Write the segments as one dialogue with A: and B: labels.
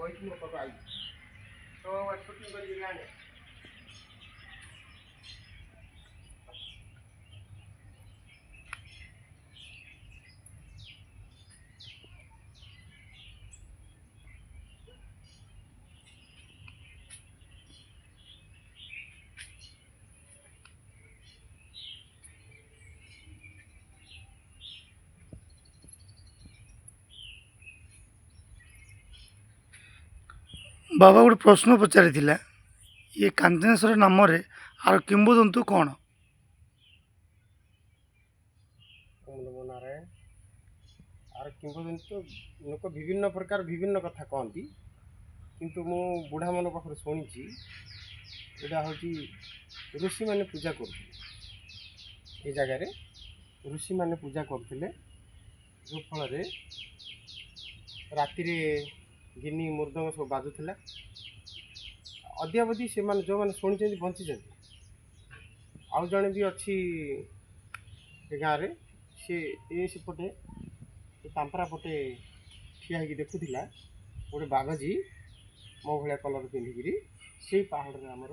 A: ବଇଛି ମୋ ପାଖକୁ ଆଇଛି ତ ସୁଟିଂ କରିକି ଆଣେ।
B: ବାବା ଗୋଟେ ପ୍ରଶ୍ନ ପଚାରିଥିଲା, ଇଏ କାଞ୍ଚନେଶ୍ୱର ନାମରେ ଆର କିମ୍ବଦନ୍ତୀ କ'ଣ?
A: ନମୋ ନାରାୟଣ। ଆର କିମ୍ବଦନ୍ତୀ ତ ଲୋକ ବିଭିନ୍ନ ପ୍ରକାର ବିଭିନ୍ନ କଥା କହନ୍ତି, କିନ୍ତୁ ମୁଁ ବୁଢ଼ାମାନଙ୍କ ପାଖରୁ ଶୁଣିଛି ଏଇଟା ହେଉଛି ଋଷିମାନେ ପୂଜା କରୁଥିଲେ। ଏ ଜାଗାରେ ଋଷିମାନେ ପୂଜା କରୁଥିଲେ, ଯେଉଁ ଫଳରେ ରାତିରେ ଗିନି ମୃଦଙ୍ଗ ସବୁ ବାଜୁଥିଲା। ଅଦ୍ୟାବଧି ସେମାନେ ଯେଉଁମାନେ ଶୁଣିଛନ୍ତି ବଞ୍ଚିଛନ୍ତି। ଆଉ ଜଣେ ବି ଅଛି ଏ ଗାଁରେ, ସେ ସେପଟେ ତାମ୍ପରା ପଟେ ଠିଆ ହେଇକି ଦେଖୁଥିଲା ଗୋଟେ ବାବାଜୀ ମୋ ଭଳିଆ କଲର୍ ପିନ୍ଧିକିରି ସେଇ ପାହାଡ଼ରେ ଆମର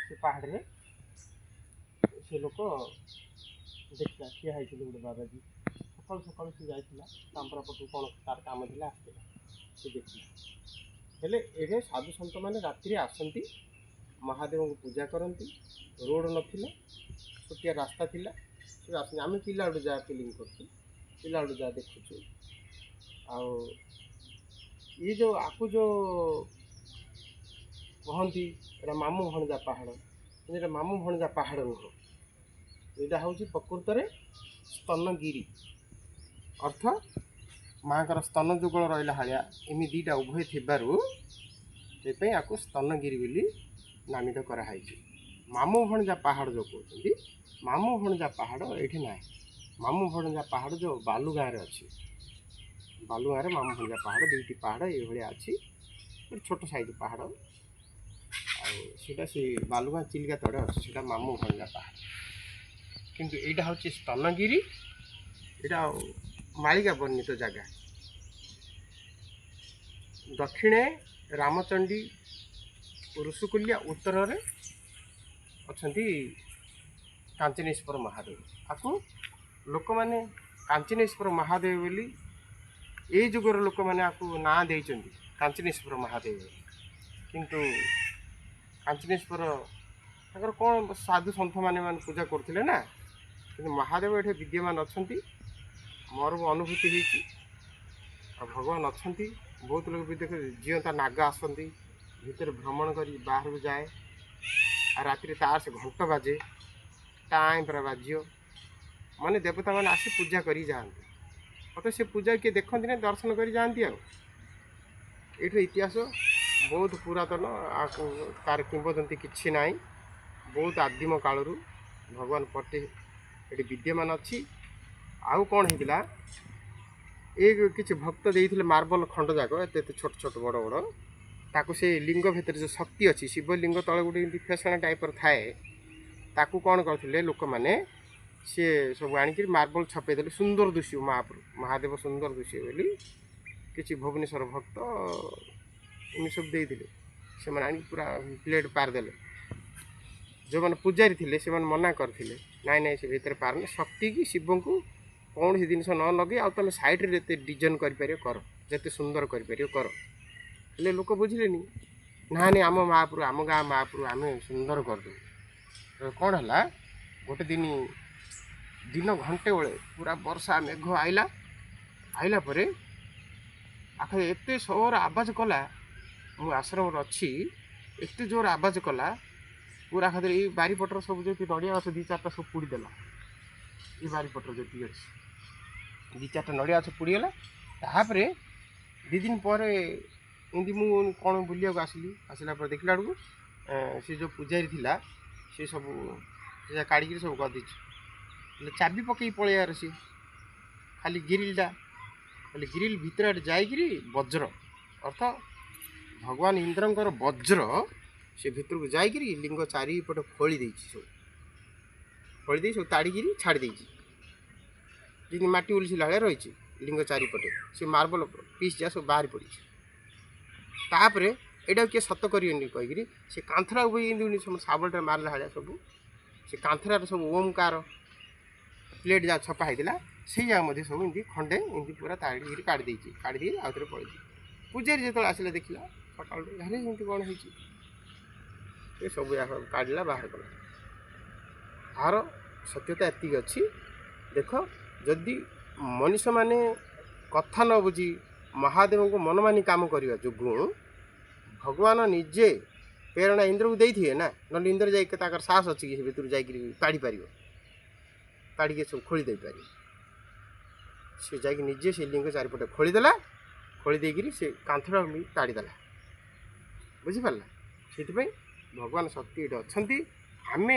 A: ସେ ପାହାଡ଼ରେ ସେ ଲୋକ ଦେଖିଲା ଠିଆ ହେଇଥିଲେ ଗୋଟେ ବାବାଜୀ। ସକାଳୁ ସକାଳୁ ସେ ଯାଇଥିଲା ତାମ୍ପରା ପଟକୁ, କ'ଣ ତାର କାମ ଥିଲା, ଆସିଥିଲା, ସେ ଦେଖିଲା। ହେଲେ ଏବେ ସାଧୁ ସନ୍ତମାନେ ରାତିରେ ଆସନ୍ତି, ମହାଦେବଙ୍କୁ ପୂଜା କରନ୍ତି। ରୋଡ଼ ନଥିଲା, ଛୋଟିଆ ରାସ୍ତା ଥିଲା, ସେ ଆସନ୍ତି। ଆମେ ପିଲାବେଳୁ ଯାହା ଫିଲିଂ କରୁଛୁ, ପିଲାବେଳୁ ଯାହା ଦେଖୁଛୁ। ଆଉ ଇଏ ଯେଉଁ ଆକୁ ଯେଉଁ କହନ୍ତି ଏଇଟା ମାମୁଁ ଭଣଜା ପାହାଡ଼, କିନ୍ତୁ ଏଇଟା ମାମୁଁ ଭଣଜା ପାହାଡ଼ ନୁହଁ। ଏଇଟା ହେଉଛି ପ୍ରକୃତରେ ସ୍ତନଗିରି, ଅର୍ଥ ମାଆଙ୍କର ସ୍ତନ ଯୁଗଳ ରହିଲା ଭଳିଆ ଏମିତି ଦୁଇଟା ଉଭୟ ଥିବାରୁ ସେଥିପାଇଁ ଆକୁ ସ୍ତନଗିରି ବୋଲି ନାମିତ କରାହେଇଛି। ମାମୁଁ ଭଣଜା ପାହାଡ଼ ଯେଉଁ କହୁଛନ୍ତି, ମାମୁଁ ଭଣଜା ପାହାଡ଼ ଏଇଠି ନାହିଁ। ମାମୁଁ ଭଣଜା ପାହାଡ଼ ଯେଉଁ ବାଲୁଗାଁରେ ଅଛି, ବାଲୁଗାଁରେ ମାମୁଁ ଭଣଜା ପାହାଡ଼, ଦୁଇଟି ପାହାଡ଼ ଏଇଭଳିଆ ଅଛି, ଛୋଟ ସାଇଜ୍ ପାହାଡ଼। ଆଉ ସେଇଟା ସେ ବାଲୁଗାଁ ଚିଲିକା ତଳେ ଅଛି, ସେଇଟା ମାମୁଁ ଭଣଜା ପାହାଡ଼। କିନ୍ତୁ ଏଇଟା ହେଉଛି ସ୍ତନଗିରି, ଏଇଟା ମାଳିକା ବର୍ଣ୍ଣିତ ଜାଗା। ଦକ୍ଷିଣେ ରାମଚଣ୍ଡୀ ଋଷିକୁଲ୍ୟା, ଉତ୍ତରରେ ଅଛନ୍ତି କାଞ୍ଚନେଶ୍ୱର ମହାଦେବ। ଆକୁ ଲୋକମାନେ କାଞ୍ଚନେଶ୍ୱର ମହାଦେବ ବୋଲି ଏଇ ଯୁଗର ଲୋକମାନେ ଆକୁ ନାଁ ଦେଇଛନ୍ତି କାଞ୍ଚନେଶ୍ୱର ମହାଦେବ। କିନ୍ତୁ କାଞ୍ଚନେଶ୍ୱର ତାଙ୍କର କ'ଣ ସାଧୁ ସନ୍ଥମାନେ ପୂଜା କରୁଥିଲେ ନା, କିନ୍ତୁ ମହାଦେବ ଏଠି ବିଦ୍ୟମାନ ଅଛନ୍ତି। ମୋର ଅନୁଭୂତି ହେଇଛି, ଆଉ ଭଗବାନ ଅଛନ୍ତି। ବହୁତ ଲୋକ ବି ଦେଖ ଜିଅନ୍ତା ନାଗ ଆସନ୍ତି, ଭିତରେ ଭ୍ରମଣ କରି ବାହାରକୁ ଯାଏ। ଆଉ ରାତିରେ ତାର ସେ ଘଣ୍ଟ ବାଜେ, ଟାଇମ୍ ପୁରା ବାଜିବ, ମାନେ ଦେବତାମାନେ ଆସି ପୂଜା କରି ଯାଆନ୍ତି। ମୋତେ ସେ ପୂଜା କିଏ ଦେଖନ୍ତି ନା, ଦର୍ଶନ କରି ଯାଆନ୍ତି। ଆଉ ଏଇଠୁ ଇତିହାସ ବହୁତ ପୁରାତନ, ଆକୁ ତାର କିମ୍ବଦନ୍ତୀ କିଛି ନାହିଁ। ବହୁତ ଆଦିମ କାଳରୁ ଭଗବାନ ପଟେ ଏଠି ବିଦ୍ୟମାନ ଅଛି। ଆଉ କ'ଣ ହେଇଥିଲା, ଏ କିଛି ଭକ୍ତ ଦେଇଥିଲେ ମାର୍ବଲ ଖଣ୍ଡ ଯାକ, ଏତେ ଏତେ ଛୋଟ ଛୋଟ ବଡ଼ ବଡ଼, ତାକୁ ସେ ଲିଙ୍ଗ ଭିତରେ ଯେଉଁ ଶକ୍ତି ଅଛି, ଶିବଲିଙ୍ଗ ତଳେ ଗୋଟେ ଏମିତି ଫେସଣା ଟାଇପ୍ର ଥାଏ, ତାକୁ କ'ଣ କରିଥିଲେ ଲୋକମାନେ, ସିଏ ସବୁ ଆଣିକିରି ମାର୍ବଲ ଛପେଇ ଦେଲେ, ସୁନ୍ଦର ଦିଶିବ ମହାଦେବ ସୁନ୍ଦର ଦିଶିବ ବୋଲି କିଛି ଭୁବନେଶ୍ୱର ଭକ୍ତ ଏମିତି ସବୁ ଦେଇଥିଲେ। ସେମାନେ ଆଣିକି ପୁରା ପ୍ଲେଟ୍ ପାରିଦେଲେ। ଯେଉଁମାନେ ପୂଜାରୀ ଥିଲେ ସେମାନେ ମନା କରିଥିଲେ, ନାଇଁ ନାଇଁ ସେ ଭିତରେ ପାରନି, ଶକ୍ତି କି ଶିବଙ୍କୁ କୌଣସି ଜିନିଷ ନ ଲଗେଇ ଆଉ ତୁମେ ସାଇଡ଼୍ରେ ଯେତେ ଡିଜାଇନ୍ କରିପାରିବ କର, ଯେତେ ସୁନ୍ଦର କରିପାରିବ କର। ହେଲେ ଲୋକ ବୁଝିଲେନି, ନାଇଁ ନାଇଁ ଆମ ମହାପୁରୁ, ଆମ ଗାଁ ମହାପୁରୁ, ଆମେ ସୁନ୍ଦର କରିଦେବୁ। କ'ଣ ହେଲା, ଗୋଟେ ଦିନ ଘଣ୍ଟେ ବେଳେ ପୁରା ବର୍ଷା ମେଘ ଆଇଲା ପରେ ଆଖରେ ଏତେ ସୋର ଆବାଜ କଲା, ମୁଁ ଆଶ୍ରମରେ ଅଛି, ଏତେ ଜୋର ଆବାଜ କଲା, ପୁରା ଖାତରେ ଏଇ ବାରିପଟର ସବୁ ଯେତିକି ନଡ଼ିଆ ଗଛ 2-4ଟା ସବୁ ପୋଡ଼ିଦେଲା। ଏ ବାରିପଟର ଯେତିକି ଅଛି 2-4ଟା ନଡ଼ିଆ ଗଛ ପୋଡ଼ିଗଲା। ତାପରେ 2 ଦିନ ପରେ ଏମିତି ମୁଁ କ'ଣ ବୁଲିବାକୁ ଆସିଲା ପରେ ଦେଖିଲା ବେଳକୁ ସେ ଯେଉଁ ପୂଜାରୀ ଥିଲା ସେ ସବୁ ସେ କାଢ଼ିକିରି ସବୁ ଗଦିଛି। ହେଲେ ଚାବି ପକେଇକି ପଳେଇବାର, ସିଏ ଖାଲି ଗ୍ରିଲ୍ ଭିତରେ ଆଡ଼େ ଯାଇକିରି ବଜ୍ର, ଅର୍ଥ ଭଗବାନ ଇନ୍ଦ୍ରଙ୍କର ବଜ୍ର ସେ ଭିତରକୁ ଯାଇକିରି ଲିଙ୍ଗ ଚାରିପଟେ ଖୋଳି ଦେଇଛି, ସବୁ ତାଡ଼ିକିରି ଛାଡ଼ି ଦେଇଛି। ଯେମିତି ମାଟି ଉଲିସିଲା ଭଳିଆ ରହିଛି ଲିଙ୍ଗ ଚାରିପଟେ, ସେ ମାର୍ବଲ ପିସ୍ ଯାକ ସବୁ ବାହାରି ପଡ଼ିଛି। तापर एटा किए सत करेनि कहीकि से कांथरा भी सब साबलटे मारला भाया सब से कांथरार सब ओमकार प्लेट जहाँ छपा होता से जगह सब एमती खंडे एमती पूरा ताड़ी काढ़ी काढ़ी आउ थे पड़े पूजारी जो आसला देखला सकाल अरे एमती कौन हो सब काढ़ला बाहर कला तार सत्यता एति अच्छी देख जदि मनीष माने कथा न बुझी महादेव को मनमानी काम करने जो भगवान निजे प्रेरणा इंद्र को देते ना ना इंद्र जा साहस अच्छी कि भर जा काढ़ी पार काढ़ी सब खोली दे पार सी जा निजे से लिंग चारिपटे खोलीदेला खोली देकर से कांथर भी ताड़ीदेला बुझीपारा से भगवान शक्ति ये अच्छा आम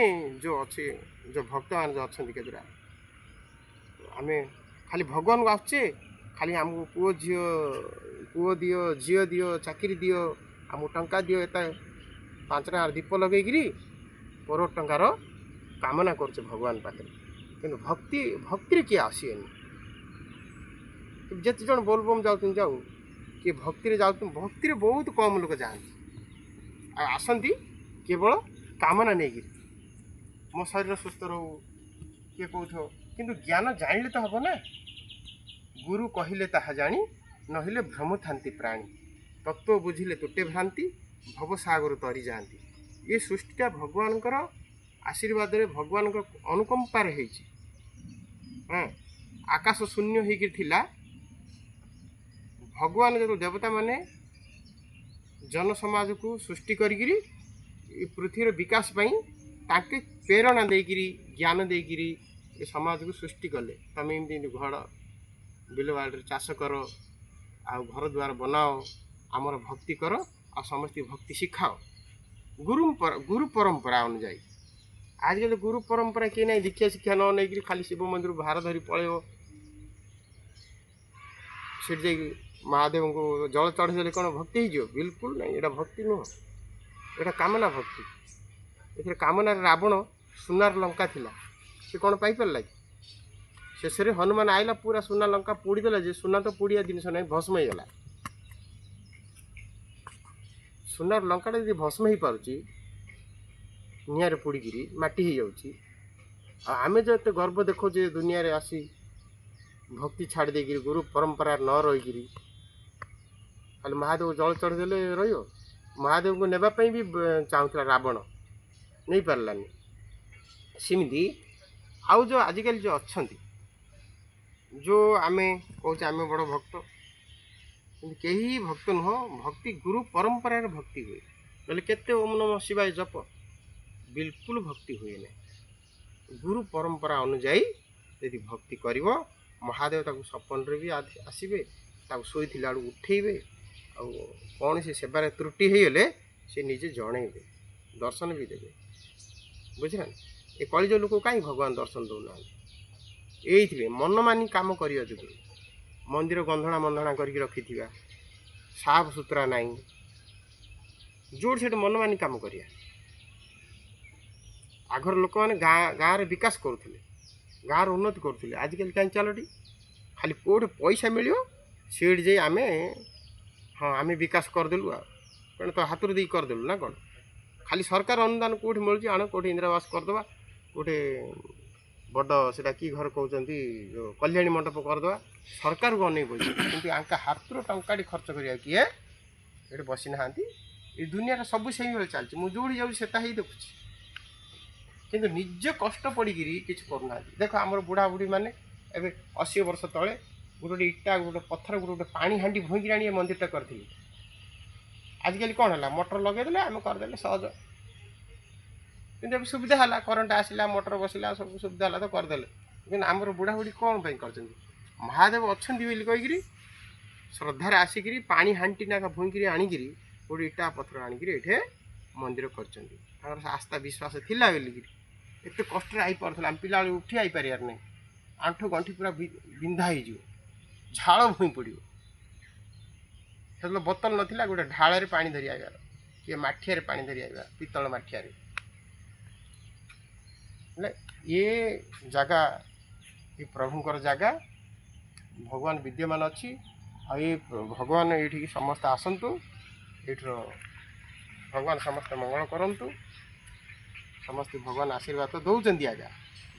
A: जो अच्छे जो भक्त मान जो अच्छा केतरा आम खाली भगवान को आसचे खाली आमको पुओ दियो झील दियो चाकरी दियो आमको टंका दियो एता 5 टଙ୍କା दीप लगेगी पर टंकार कामना कर भगवान पाखे कि भक्ति भक्ति किए आसीनि जिते जन बोलबम जाऊँ जाऊ किए भक्ति जाऊँ भक्ति बहुत कम लोग जाती आसती केवल कामना नहीं मो शरीर सुस्थ रो किए कौथ किंतु ज्ञान जानिले तो हम ना गुरु कहले ताहा जानी नहिले भ्रम थांती प्राणी तत्व बुझिले तुटे भ्रांति भव सागर तरी जाती ये सृष्टिटा भगवान आशीर्वाद रे भगवान अनुकंपार होइछि हाँ आकाश शून्य होकर थिला भगवान जो देवता माने जन समाज को सृष्टि करी पृथ्वीर विकास पाई ताके प्रेरणा देकरी ज्ञान देकरी ये समाज को सृष्टि कले तमें एमती घर बिल बाड़ चाष कर आ घर द्वार बनाओ आमर भक्ति कर आ समस्त भक्ति शिखाओ गुरु परंपरा अनुजाई आजकल गुरु परंपरा किए ना दीक्षा शिक्षा न नहीं खाली शिव मंदिर भार धरी पलैब से महादेव को जल चढ़ेदे कौन भक्ति हो बिल्कुल नहीं यहाँ भक्ति नुह यहाँ कामना भक्ति ए कामना रावण सुनार लंका थिला से कौन पाइपारा कि शेष हनुमान आइला पूरा सुना लंका पोड़ीदेला जे सुना तो पोड़िया जिनस ना भस्म हो गला सुनार लंका जी भस्म हो पार्ची निआरे पोड़िकी माटी हो जाऊँगी आम जो एत गर्व देखो जे दुनिया रे आसी भक्ति छाड़ देकर गुरु परंपरा न रहीकि खाली महादेव जल चढ़ीदे महादेव को नेबापी भी चाहूला रावण नहीं पारानी सेमती आउ जो आजिकल जो अच्छा जो आम कहे आम बड़ भक्त कहीं भक्त नुह भक्ति गुरु परंपरार भक्ति हुए बोले केते ओम नमः शिवाय जप बिल्कुल भक्ति हुए ना गुरु परंपरा अनुजाई यदि भक्ति कर महादेव ताको सपन रे भी आसबे शोई आड़ उठेबे आ कौन से सेवार त्रुटि होगले से निजे जणेबे दर्शन भी देवे बुझला ए कलिज लोक कहीं भगवान दर्शन दौना ये मनमानी काम करने जो मंदिर गंधणा मंधणा करके रखि साफ सुतरा नाई जोड़ से मनमानी काम करिया आगर लोक मैंने गाँव विकास करुले गाँव उन्नति करुले आजिकल कहीं चलटी खाली कौटे पैसा मिल से जाए आम हाँ आम विकास करदेलु कौन तो हाथ दे करदेलु ना कौन खाली सरकार अनुदान कौटे मिलूँ आण कौटे इंदिरावास करदे कौटे बड़ से कि घर कहते जो कल्याणी मंडप करदे सरकार को अनेक बोल कि हाथ टंका खर्च करा किए ये बसी ना ये दुनिया सब से चलती मुझे जोड़ी जाता ही देखुची किंतु निज कष्ट पड़ी कि करना देख आम बुढ़ा बुढ़ी मैंने एवं 80 वर्ष तले गोटे इटा गोटे पत्थर गोटे पानी हांडी भूंगी आनी मंदिरटा करी आजिकल कौन है मोटर लगेदे आम करदे सहज कि सुविधा है करंट आसला मोटर बसला सब सुविधा है तो करदे लेकिन आमर बुढ़ा बुढ़ी कौन कर महादेव अच्छा कहीकि श्रद्धार आसिक पानी हांटी नाका भूंगी आणिक गोटे इटा पत्थर आणिक ये मंदिर कर आस्था विश्वास थिला बोलिकी एत कष्ट आई पार्ला पिला उठी आई पार नहीं आंठू गंठी पूरा बिंधा हो झाड़ भूई पड़ो से बोतल नाला गोटे ढाल पानी धरी आइबार किए माठिया पानी धरी आइबा पितल माठिया ये जगह ये प्रभुंर जगह भगवान विद्यमान अच्छी आ ये भगवान ये समस्त आसतु ଏଇଠିର ଭଗବାନ ସମସ୍ତେ ମଙ୍ଗଳ କରନ୍ତୁ। ସମସ୍ତେ ଭଗବାନ ଆଶୀର୍ବାଦ ଦେଉଛନ୍ତି ଆଜ୍ଞା।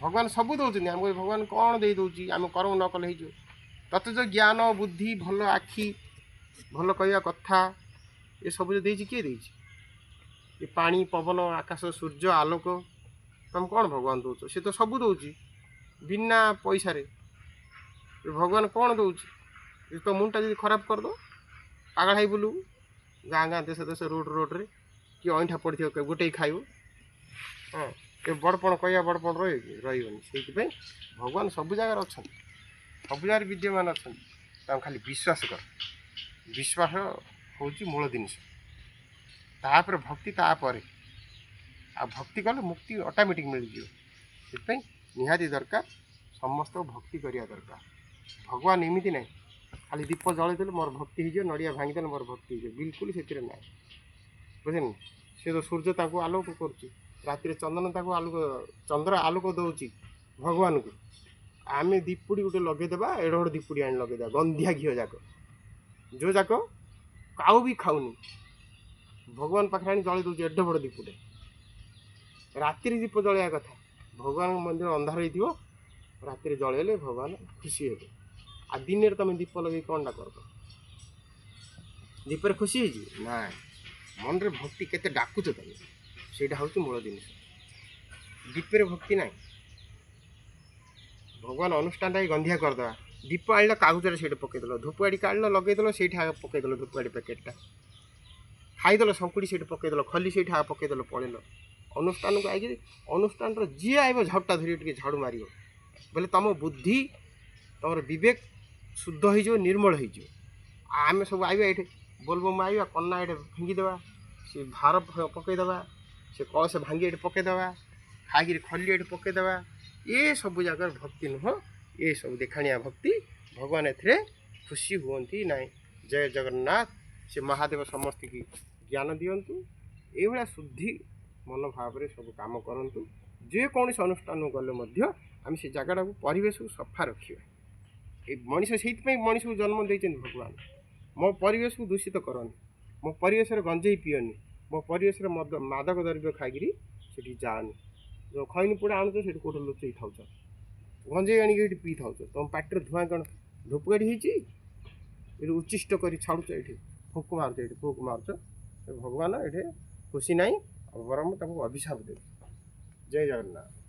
A: ଭଗବାନ ସବୁ ଦେଉଛନ୍ତି। ଆମକୁ ଭଗବାନ କ'ଣ ଦେଇ ଦେଉଛି, ଆମେ କର୍ମ ନ କଲେ ହେଇଯିବ। ତତେ ଯେଉଁ ଜ୍ଞାନ ବୁଦ୍ଧି ଭଲ ଆଖି ଭଲ କହିବା କଥା ଏସବୁ ଯେଉଁ ଦେଇଛି କିଏ ଦେଇଛି? ଏ ପାଣି ପବନ ଆକାଶ ସୂର୍ଯ୍ୟ ଆଲୋକ ତମେ କ'ଣ ଭଗବାନ ଦେଉଛ? ସେ ତ ସବୁ ଦେଉଛି ବିନା ପଇସାରେ। ଭଗବାନ କ'ଣ ଦେଉଛି? ତୋ ମୁଣ୍ଡଟା ଯଦି ଖରାପ କରିଦେବ ପାଗଳ ହେଇ ବୁଲୁ ଗାଁ ଗାଁ ଦେଶ ଦେଶ ରୋଡ଼ରେ କି ଅଇଁଠା ପଡ଼ିଥିବ ଗୋଟେଇ ଖାଇବ। ହଁ, ଏ ବଡ଼ପଣ କହିବା ବଡ଼ପଣ ରହିବନି। ସେଇଥିପାଇଁ ଭଗବାନ ସବୁ ଜାଗାରେ ଅଛନ୍ତି, ସବୁ ଜାଗାରେ ବିଦ୍ୟମାନ ଅଛନ୍ତି। ତାଙ୍କୁ ଖାଲି ବିଶ୍ୱାସ କର। ବିଶ୍ୱାସ ହେଉଛି ମୂଳ ଜିନିଷ, ତାପରେ ଭକ୍ତି ତାପରେ। ଆଉ ଭକ୍ତି କଲେ ମୁକ୍ତି ଅଟୋମେଟିକ୍ ମିଳିଯିବ। ସେଥିପାଇଁ ନିହାତି ଦରକାର ସମସ୍ତଙ୍କୁ ଭକ୍ତି କରିବା ଦରକାର। ଭଗବାନ ଏମିତି ନାହିଁ ଖାଲି ଦୀପ ଜଳେଇଦେଲେ ମୋର ଭକ୍ତି ହେଇଯିବ, ନଡ଼ିଆ ଭାଙ୍ଗିଦେଲେ ମୋର ଭକ୍ତି ହେଇଯିବ, ବିଲକୁଲ ସେଥିରେ ନାହିଁ। ବୁଝିଲେ? ସେ ତ ସୂର୍ଯ୍ୟ ତାଙ୍କୁ ଆଲୋକ କରୁଛି, ରାତିରେ ଚନ୍ଦ୍ର ଆଲୋକ ଦେଉଛି ଭଗବାନଙ୍କୁ। ଆମେ ଦୀପୁଡ଼ି ଗୋଟେ ଲଗେଇଦେବା, ଏଡ଼େ ବଡ଼ ଦୀପୁଡ଼ି ଆଣି ଲଗେଇଦେବା, ଗନ୍ଧିଆ ଘିଅ ଯାକ, ଯେଉଁ ଯାକ କାଉ ବି ଖାଉନି, ଭଗବାନ ପାଖରେ ଆଣି ଜଳେଇ ଦେଉଛି ଏଡ଼େ ବଡ଼ ଦୀପୁଟେ। ରାତିରେ ଦୀପ ଜଳେଇବା କଥା। ଭଗବାନଙ୍କ ମନ୍ଦିର ଅନ୍ଧାର ହେଇଥିବ, ରାତିରେ ଜଳେଇଲେ ଭଗବାନ ଖୁସି ହେବେ। ଆଉ ଦିନରେ ତୁମେ ଦୀପ ଲଗେଇ କ'ଣଟା କରିବ? ଦୀପରେ ଖୁସି ହେଇଯିବ? ନାଇଁ, ମନରେ ଭକ୍ତି କେତେ ଡାକୁଛ ତମେ, ସେଇଟା ହେଉଛି ମୂଳ ଜିନିଷ। ଦୀପରେ ଭକ୍ତି ନାହିଁ। ଭଗବାନ ଅନୁଷ୍ଠାନଟା ଗନ୍ଧିଆ କରିଦେବା। ଦୀପ ଆଣିଲ କାଗଜରେ ସେଇଠି ପକାଇଦେଲ, ଧୂପକାଠି କାଢ଼ିଲ ଲଗେଇଦେଲ, ସେଇଠି ଆଗ ପକାଇଦେଲ ଧୂପକାଠି ପ୍ୟାକେଟଟା, ଖାଇଦେଲ ଶଙ୍କୁଡ଼ି ସେଇଠି ପକାଇଦେଲ, ଖଲି ସେଇଠି ଆଗ ପକାଇଦେଲ, ପଳେଇଲ। ଅନୁଷ୍ଠାନକୁ ଆଇକିରି ଅନୁଷ୍ଠାନର ଯିଏ ଆଇବ ଝାଡ଼ୁଟା ଧରିକି ଟିକେ ଝାଡ଼ୁ ମାରିବ, ବୋଲେ ତୁମ ବୁଦ୍ଧି ତୁମର ବିବେକ ଶୁଦ୍ଧ ହେଇଯିବ, ନିର୍ମଳ ହେଇଯିବ। ଆମେ ସବୁ ଆଇବା ଏଇଠି ବୋଲବମ୍ ଆଇବା, କନା ଏଇଠି ଫିଙ୍ଗିଦେବା, ସେ ଭାର ପକାଇଦେବା, ସେ କଳସ ଭାଙ୍ଗି ଏଇଠି ପକାଇଦେବା, ଖାଇକିରି ଖଲି ଏଇଠି ପକାଇଦେବା। ଏସବୁ ଜାଗାରେ ଭକ୍ତି ନୁହଁ, ଏସବୁ ଦେଖାଣିଆ ଭକ୍ତି। ଭଗବାନ ଏଥିରେ ଖୁସି ହୁଅନ୍ତି ନାହିଁ। ଜୟ ଜଗନ୍ନାଥ। ସେ ମହାଦେବ ସମସ୍ତଙ୍କୁ ଜ୍ଞାନ ଦିଅନ୍ତୁ। ଏଇଭଳିଆ ଶୁଦ୍ଧି ମନୋଭାବରେ ସବୁ କାମ କରନ୍ତୁ। ଯେକୌଣସି ଅନୁଷ୍ଠାନକୁ ଗଲେ ମଧ୍ୟ ଆମେ ସେ ଜାଗାଟାକୁ ପରିବେଶକୁ ସଫା ରଖିବା। ଏ ମଣିଷ ସେଇଥିପାଇଁ ମଣିଷକୁ ଜନ୍ମ ଦେଇଛନ୍ତି ଭଗବାନ। ମୋ ପରିବେଶକୁ ଦୂଷିତ କରନି, ମୋ ପରିବେଶରେ ଗଞ୍ଜେଇ ପିଅନି, ମୋ ପରିବେଶରେ ମାଦକ ଦ୍ରବ୍ୟ ଖାଇକିରି ସେଠି ଯାଆନି। ଯେଉଁ ଖଇନି ପୋଡ଼ା ଆଣୁଛ ସେଠି କେଉଁଠି ଲୁଚେଇ ଥାଉଛ, ଗଞ୍ଜେଇ ଆଣିକି ଏଠି ପିଇ ଥାଉଛ, ତୁମ ପାଟିରେ ଧୂଆଁ କ'ଣ ଧୂପକାଠି ହେଇଛି? ଏଠି ଉଚ୍ଚିଷ୍ଟ କରି ଛାଡ଼ୁଛ, ଏଠି ଫୁକ ମାରୁଛ, ଏଠି ଫୁକ ମାରୁଛ। ଭଗବାନ ଏଠି ଖୁସି ନାହିଁ, ବରଂ ତାଙ୍କୁ ଅଭିଶାପ ଦେବେ। ଜୟ ଜଗନ୍ନାଥ।